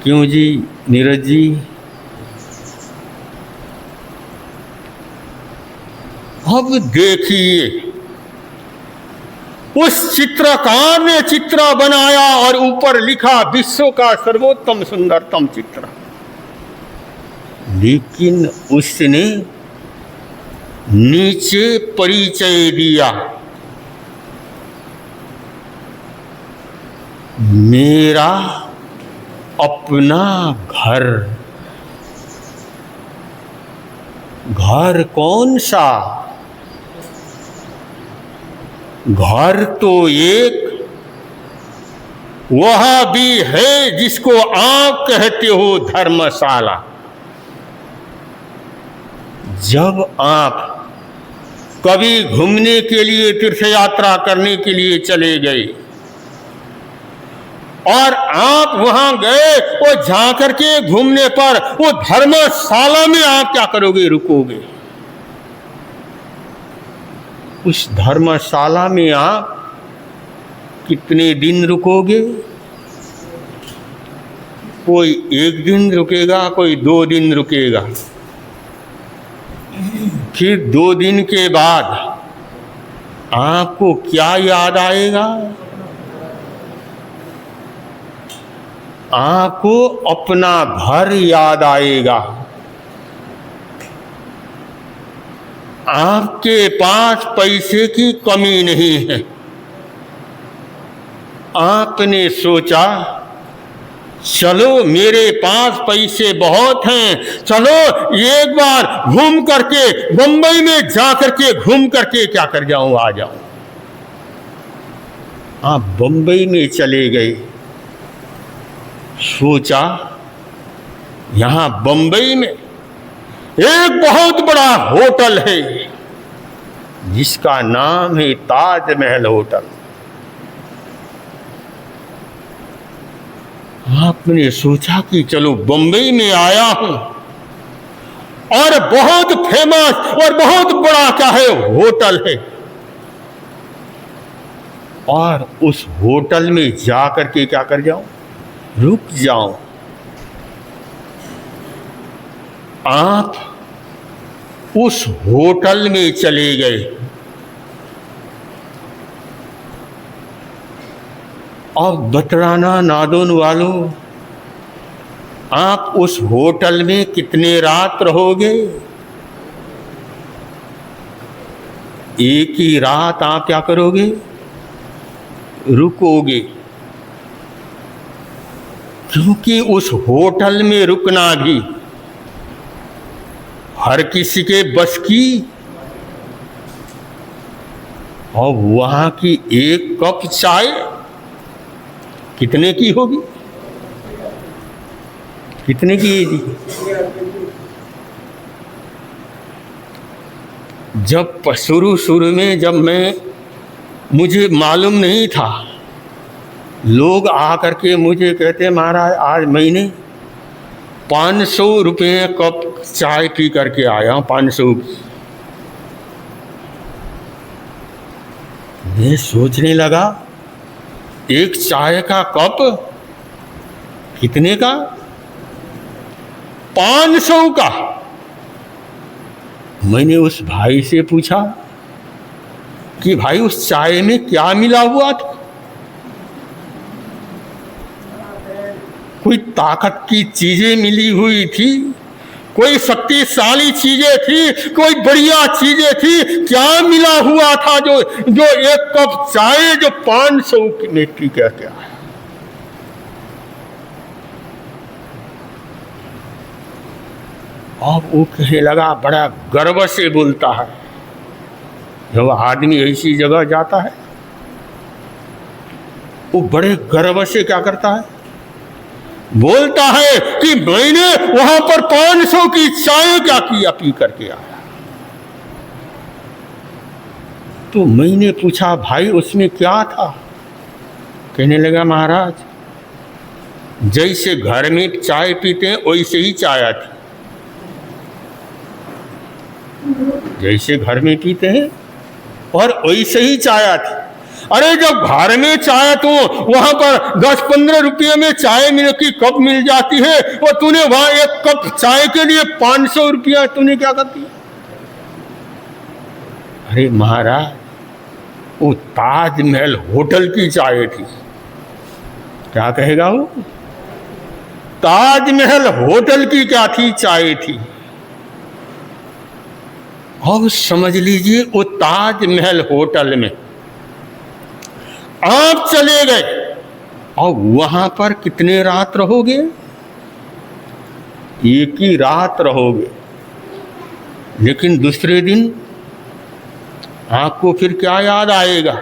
क्यों जी नीरज जी? अब देखिए, उस चित्रकार ने चित्र बनाया और ऊपर लिखा विश्व का सर्वोत्तम सुंदरतम चित्र, लेकिन उसने नीचे परिचय दिया, मेरा अपना घर। घर कौन सा? घर तो एक वह भी है जिसको आप कहते हो धर्मशाला। जब आप कभी घूमने के लिए, तीर्थ यात्रा करने के लिए चले गए और आप वहां गए और जाकर के घूमने पर वो धर्मशाला में आप क्या करोगे? रुकोगे। उस धर्मशाला में आप कितने दिन रुकोगे? कोई 1 दिन रुकेगा, कोई 2 दिन रुकेगा। फिर 2 दिन के बाद आपको क्या याद आएगा? आपको अपना घर याद आएगा। आपके पास पैसे की कमी नहीं है। आपने सोचा चलो मेरे पास पैसे बहुत हैं, चलो एक बार घूम करके बंबई में जा करके घूम करके क्या कर जाऊं, आ जाऊं। आप बंबई में चले गए। सोचा यहां बंबई में एक बहुत बड़ा होटल है जिसका नाम है ताजमहल होटल। आपने सोचा कि चलो बंबई में आया हूं और बहुत फेमस और बहुत बड़ा क्या है होटल है, और उस होटल में जाकर के क्या कर जाऊं, रुक जाऊं। आप उस होटल में चले गए और बतराना नादोन वालों, आप उस होटल में कितने रात रहोगे? एक ही रात आप क्या करोगे? रुकोगे। क्योंकि उस होटल में रुकना भी हर किसी के बस की, और वहां की एक कप चाय कितने की होगी? कितने की है जी? जब शुरू में जब मुझे मालूम नहीं था, लोग आकर के मुझे कहते महाराज आज महीने 500 रुपये कप चाय पी करके आया हूं, 500 की। मैं सोचने लगा एक चाय का कप कितने का? 500 का। मैंने उस भाई से पूछा कि भाई उस चाय में क्या मिला हुआ था? कोई ताकत की चीजें मिली हुई थी, कोई शक्तिशाली चीजें थी, कोई बढ़िया चीजें थी, क्या मिला हुआ था जो एक कप चाय जो 500 में पी करके आया? अब वो कहने लगा, बड़ा गर्व से बोलता है, जब आदमी ऐसी जगह जाता है वो बड़े गर्व से क्या करता है, बोलता है कि मैंने वहां पर 500 की चाय क्या किया, पी करके आया। तो मैंने पूछा भाई उसमें क्या था? कहने लगा महाराज जैसे घर में चाय पीते हैं वैसे ही चाय थी, जैसे घर में पीते हैं और वैसे ही चाय थी। अरे जब घर में चाय तो वहां पर 10-15 रुपये में चाय की कप मिल जाती है और तूने वहां एक कप चाय के लिए 500 रुपया तूने क्या कर दिया? अरे महाराज, वो ताजमहल होटल की चाय थी। क्या कहेगा वो? ताजमहल होटल की क्या थी? चाय थी। अब समझ लीजिए, वो ताजमहल होटल में आप चले गए और वहां पर कितने रात रहोगे? एक ही रात रहोगे। लेकिन दूसरे दिन आपको फिर क्या याद आएगा?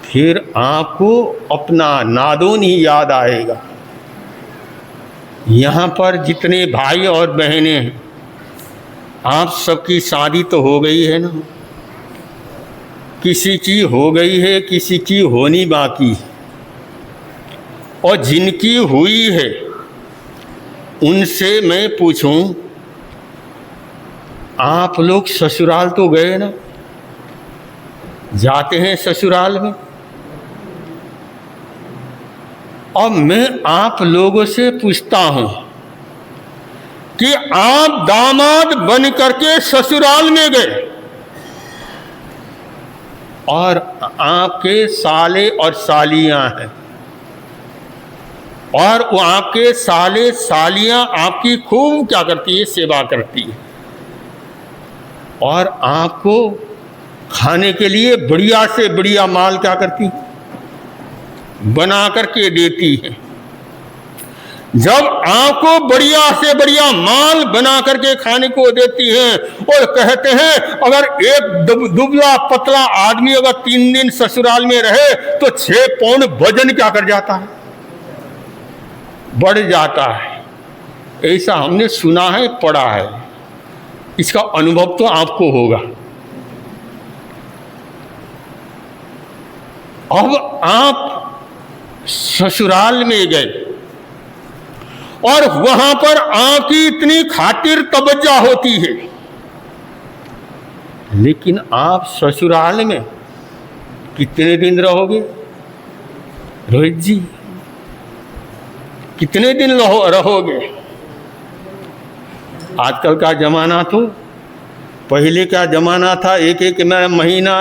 फिर आपको अपना नादोन ही याद आएगा। यहाँ पर जितने भाई और बहनें हैं, आप सबकी शादी तो हो गई है ना? किसी की हो गई है, किसी की होनी बाकी है। और जिनकी हुई है उनसे मैं पूछूं, आप लोग ससुराल तो गए ना? जाते हैं ससुराल में। और मैं आप लोगों से पूछता हूं कि आप दामाद बन करके ससुराल में गए और आपके साले और सालियां हैं, और वो आपके साले सालियां आपकी खूब क्या करती है? सेवा करती है, और आपको खाने के लिए बढ़िया से बढ़िया माल क्या करती है? बना करके देती है। जब आपको बढ़िया से बढ़िया माल बना करके खाने को देती हैं और कहते हैं अगर एक दुबला पतला आदमी अगर 3 दिन ससुराल में रहे तो 6 पौंड वजन क्या कर जाता है? बढ़ जाता है। ऐसा हमने सुना है, पढ़ा है। इसका अनुभव तो आपको होगा। अब आप ससुराल में गए और वहां पर आपकी इतनी खातिर तवज्जो होती है, लेकिन आप ससुराल में कितने दिन रहोगे? रोहित जी, कितने दिन रहोगे? आजकल का जमाना तो, पहले का जमाना था एक महीना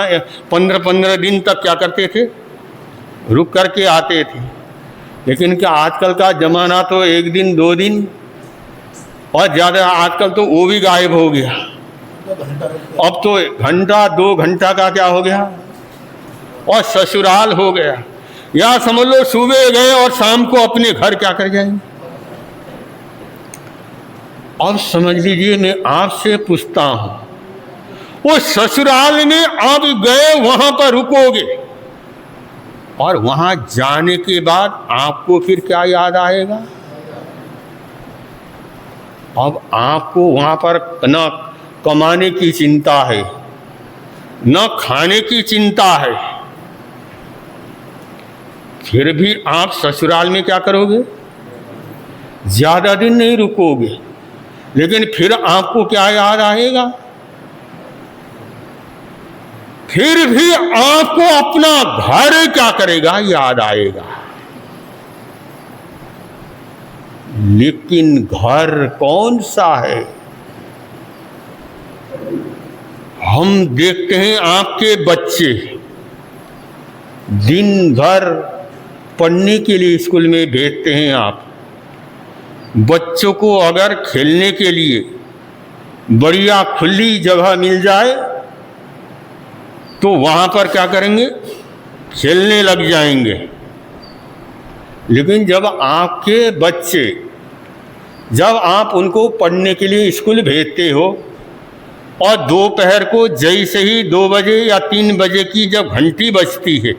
15-15 दिन तक क्या करते थे? रुक करके आते थे। लेकिन क्या आजकल का ज़माना तो 1 दिन 2 दिन और ज़्यादा, आजकल तो वो भी गायब हो गया। अब तो 1-2 घंटा का क्या हो गया? और ससुराल हो गया। या समझ लो सुबह गए और शाम को अपने घर क्या कर जाएंगे? अब समझ लीजिए, मैं आपसे पूछता हूँ, वो ससुराल में आप गए, वहाँ पर रुकोगे और वहां जाने के बाद आपको फिर क्या याद आएगा? अब आपको वहां पर न कमाने की चिंता है, न खाने की चिंता है। फिर भी आप ससुराल में क्या करोगे? ज्यादा दिन नहीं रुकोगे। लेकिन फिर आपको क्या याद आएगा? फिर भी आपको अपना घर क्या करेगा? याद आएगा। लेकिन घर कौन सा है? हम देखते हैं आपके बच्चे दिन भर पढ़ने के लिए स्कूल में भेजते हैं आप। बच्चों को अगर खेलने के लिए बढ़िया खुली जगह मिल जाए तो वहाँ पर क्या करेंगे? खेलने लग जाएंगे। लेकिन जब आपके बच्चे, जब आप उनको पढ़ने के लिए स्कूल भेजते हो और दोपहर को जैसे ही 2 बजे या 3 बजे की जब घंटी बजती है,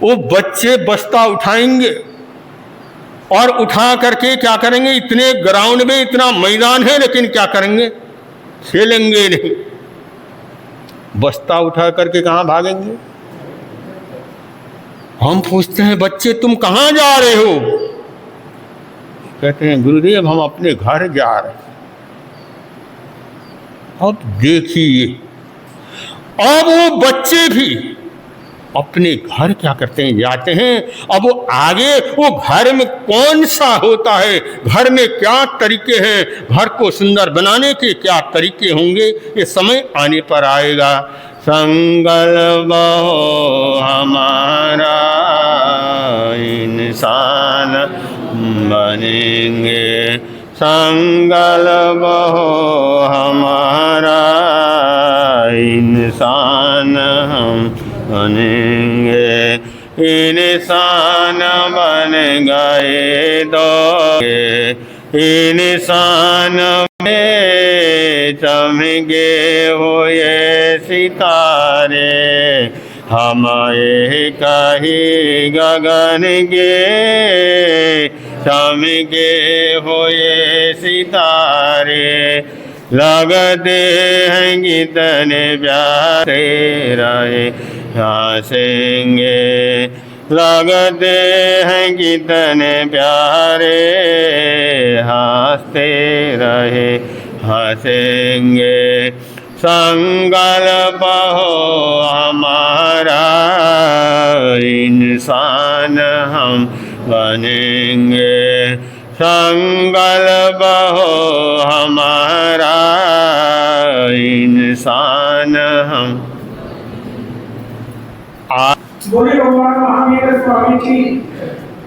वो बच्चे बस्ता उठाएंगे और उठा करके क्या करेंगे? इतने ग्राउंड में इतना मैदान है, लेकिन क्या करेंगे? खेलेंगे नहीं। बस्ता उठा करके कहाँ भागेंगे? हम पूछते हैं, बच्चे तुम कहाँ जा रहे हो? कहते हैं, गुरुदेव हम अपने घर जा रहे हैं। अब देखिए, अब वो बच्चे भी अपने घर क्या करते हैं, जाते हैं। अब वो आगे वो घर में कौन सा होता है, घर में क्या तरीके हैं, घर को सुंदर बनाने के क्या तरीके होंगे, ये समय आने पर आएगा। संकल्प हो हमारा इंसान बनेंगे, संकल्प हो हमारा इंसान हम बनेंगे। इंसान बन गए तो इंसान में चमके हुए सितारे, हम एक ही गगन के चमके हुए सितारे, लगते हैं कितने प्यारे रहे हंसेंगे, लगते हैं कितने प्यारे हंसते रहे हंसेंगे। संकल्प हो हमारा इंसान हम बनेंगे, संकल्प हो हमारा इंसान हम। बोले भगवान महावीर स्वामी की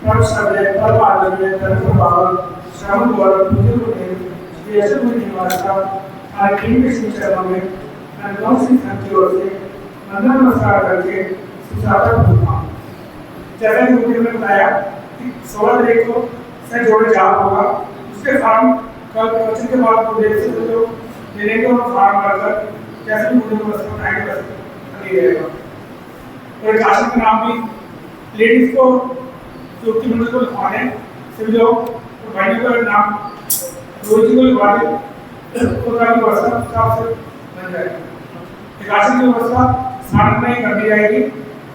परम श्रद्धेय परम आदरणीय धर्म भाव श्रवण द्वारा पूज्य को जैसे मुझे निवास का आज के शिक्षा में अनुभव सिंह की ओर से वंदन नमस्कार करके स्वागत करता हूं। जैसे मुझे बताया कि 16 तारीख को से जोड़े जा होगा, उसके फॉर्म कल प्रवचन के बाद को देख सकते हो, लेने के बाद फॉर्म भरकर जैसे मुझे नमस्कार टाइम कर नहीं रहेगा। और आश्रम का नाम भी लेडीज को जो कि मंडल को लिखवाने सभी लोग तो भाइयों का नाम रोजी को लिखवा दे तो ताकि व्यवस्था हिसाब से बन जाएगी। एक आश्रम की व्यवस्था स्नान में कर दी जाएगी,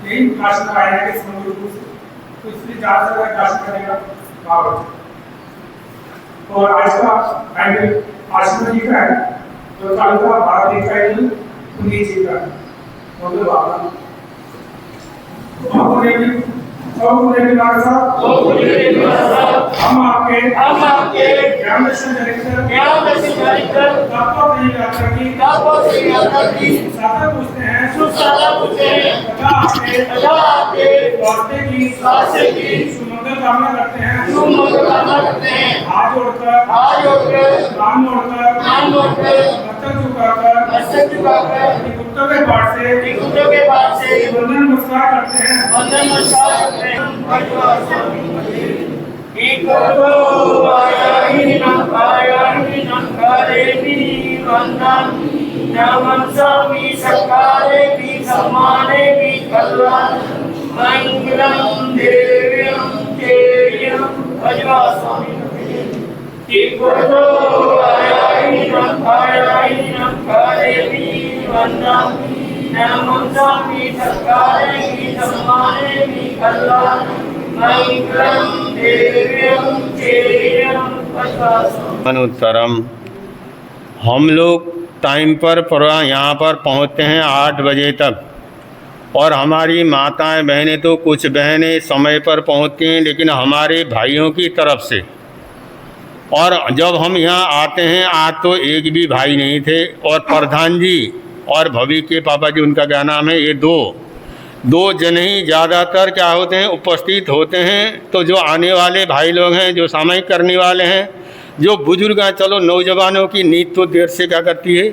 यही आश्रम का आया है समूह रूप से, तो इसलिए ज़्यादा से ज़्यादा आश्रम करेगा बाबा। और आज का टाइटल आश्रम जी का है, तो तालुका भारत जी का है, उन्हीं जी का है, मतलब बाबा हम आपके ज्ञान दर्शन साधक पूछते हैं सुमंगल कामना करते हैं, हाथ जोड़कर कान मोड़कर मस्तक झुकाकर घुटनों के पास से वंदन नमस्कार करते हैं। अनुत्तरम। हम लोग टाइम पर यहाँ पर पहुँचते हैं 8 बजे तक, और हमारी माताएं बहनें तो कुछ बहनें समय पर पहुँचती हैं, लेकिन हमारे भाइयों की तरफ से। और जब हम यहाँ आते हैं, आज तो एक भी भाई नहीं थे, और प्रधान जी और भवी के पापा जी, उनका क्या नाम है, ये दो जन ही ज़्यादातर क्या होते हैं, उपस्थित होते हैं। तो जो आने वाले भाई लोग हैं, जो सामयिक करने वाले हैं, जो बुजुर्ग हैं, चलो नौजवानों की नींद तो देर से क्या करती है,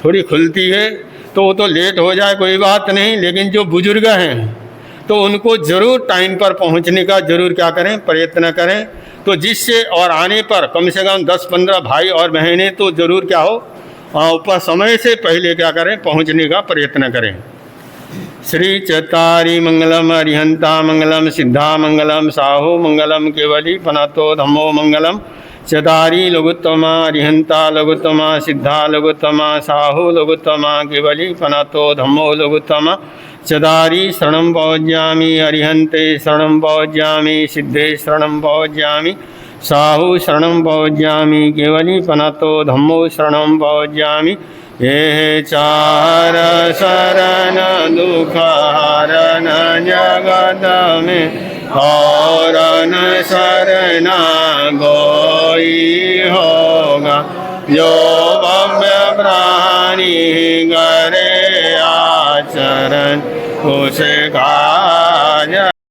थोड़ी खुलती है, तो वो तो लेट हो जाए कोई बात नहीं, लेकिन जो बुजुर्ग हैं तो उनको ज़रूर टाइम पर पहुंचने का ज़रूर क्या करें, प्रयत्न करें। तो जिससे और आने पर कम से कम 10-15 भाई और बहनें तो ज़रूर क्या हो, ऊपर समय से पहले क्या करें, पहुंचने का प्रयत्न करें। श्री चतारी मंगलम अरिहंता मंगलम सिद्धा मंगलम साहू मंगलम केवली पनातो धम्मो मंगलम। चतारी लघुत्तमा अरिहंता लघुत्तमा सिद्धा लघुत्तमा साहू लघुत्तमा केवली पनातो धम्मो लघुत्तमा। चदारी शरणं पौज्यामि अरिहंते शरणं पौज्यामि सिद्धे शरणं पौज्यामि साहू शरणं पौज्यामि केवली पनातो धम्मो शरणं पौज्यामि। ये चार शरण दुख हरण जगत में और न शरणा कोई होगा। जो भव्य प्राणी करे आचरण उसका